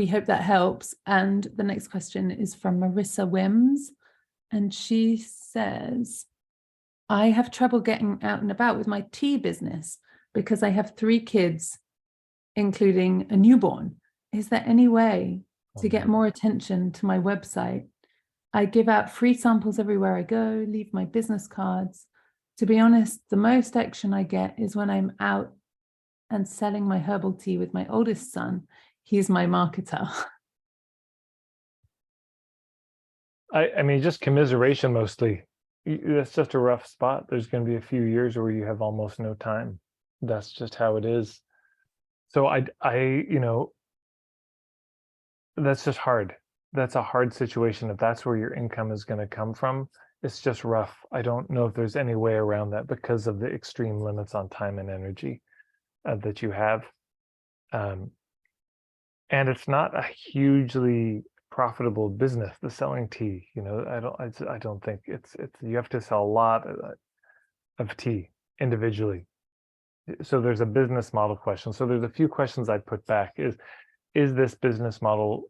We hope that helps. And the next question is from Marissa Wims. And she says, I have trouble getting out and about with my tea business because I have 3 kids, including a newborn. Is there any way to get more attention to my website? I give out free samples everywhere I go, leave my business cards. To be honest, the most action I get is when I'm out and selling my herbal tea with my oldest son. He's my marketer. I mean, just commiseration mostly. That's just a rough spot. There's going to be a few years where you have almost no time. That's just how it is. So that's just hard. That's a hard situation. If that's where your income is going to come from, it's just rough. I don't know if there's any way around that because of the extreme limits on time and energy that you have. And it's not a hugely profitable business, the selling tea. I don't think it's you have to sell a lot of tea individually. So there's a business model question. So there's a few questions I'd put back. Is this business model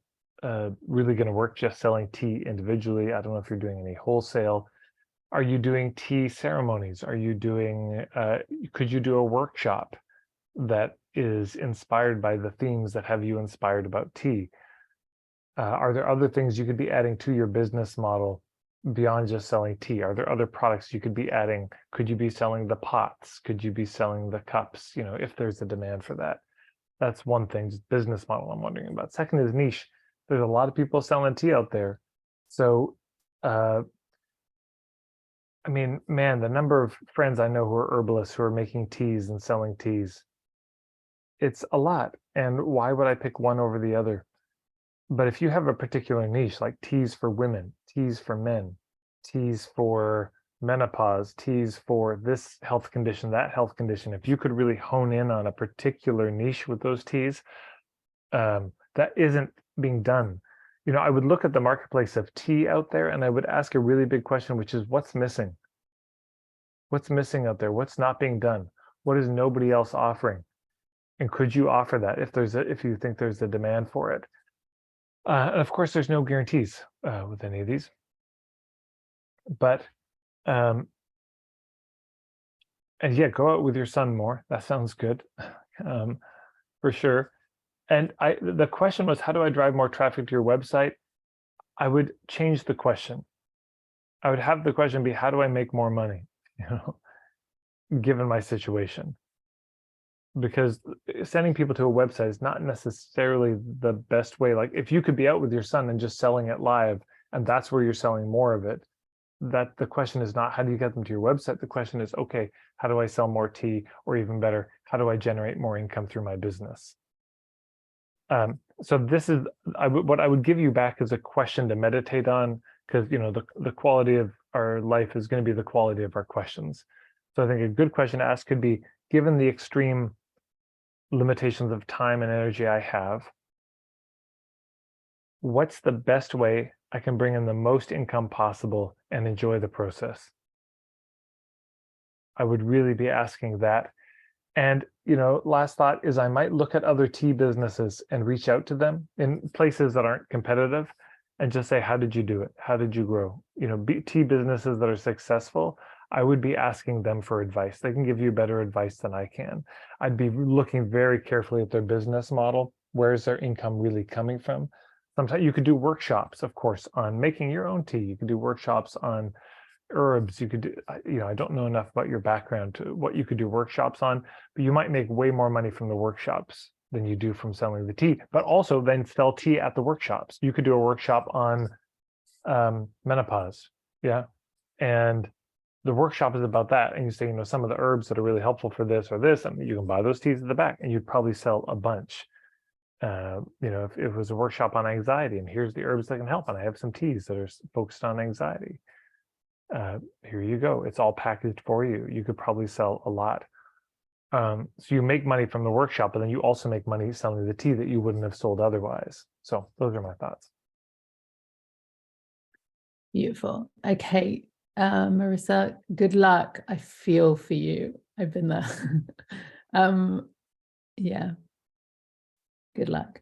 really going to work just selling tea individually? I don't know if you're doing any wholesale. Are you doing tea ceremonies? Are you doing, could you do a workshop that is inspired by the themes that have you inspired about tea? Are there other things you could be adding to your business model beyond just selling tea? Are there other products you could be adding? Could you be selling the pots? Could you be selling the cups? If there's a demand for that. That's one thing, just business model I'm wondering about. Second is niche. There's a lot of people selling tea out there. So, I mean, man, the number of friends I know who are herbalists who are making teas and selling teas, it's a lot. And why would I pick one over the other? But if you have a particular niche, like teas for women, teas for men, teas for menopause, teas for this health condition, that health condition, if you could really hone in on a particular niche with those teas, that isn't being done. I would look at the marketplace of tea out there and I would ask a really big question, which is what's missing? What's missing out there? What's not being done? What is nobody else offering? And could you offer that if you think there's a demand for it? And of course, there's no guarantees with any of these. But, and yeah, go out with your son more. That sounds good, for sure. And the question was, how do I drive more traffic to your website? I would change the question. I would have the question be, how do I make more money? Given my situation. Because sending people to a website is not necessarily the best way. Like if you could be out with your son and just selling it live, and that's where you're selling more of it, that the question is not how do you get them to your website? The question is, okay, how do I sell more tea? Or even better, how do I generate more income through my business? So this is what I would give you back as a question to meditate on, because the quality of our life is going to be the quality of our questions. So I think a good question to ask could be, given the extreme limitations of time and energy I have, what's the best way I can bring in the most income possible and enjoy the process? I would really be asking that. And, last thought is I might look at other tea businesses and reach out to them in places that aren't competitive and just say, how did you do it? How did you grow? Tea businesses that are successful, I would be asking them for advice. They can give you better advice than I can. I'd be looking very carefully at their business model. Where is their income really coming from? Sometimes you could do workshops, of course, on making your own tea. You could do workshops on herbs. You could do, I don't know enough about your background to what you could do workshops on, but you might make way more money from the workshops than you do from selling the tea, but also then sell tea at the workshops. You could do a workshop on menopause. Yeah. And the workshop is about that. And you say, some of the herbs that are really helpful for this or this, and you can buy those teas at the back and you'd probably sell a bunch. If it was a workshop on anxiety and here's the herbs that can help, and I have some teas that are focused on anxiety. Here you go. It's all packaged for you. You could probably sell a lot. So you make money from the workshop, but then you also make money selling the tea that you wouldn't have sold otherwise. So those are my thoughts. Beautiful. Okay. Marissa, good luck. I feel for you. I've been there. Yeah. Good luck.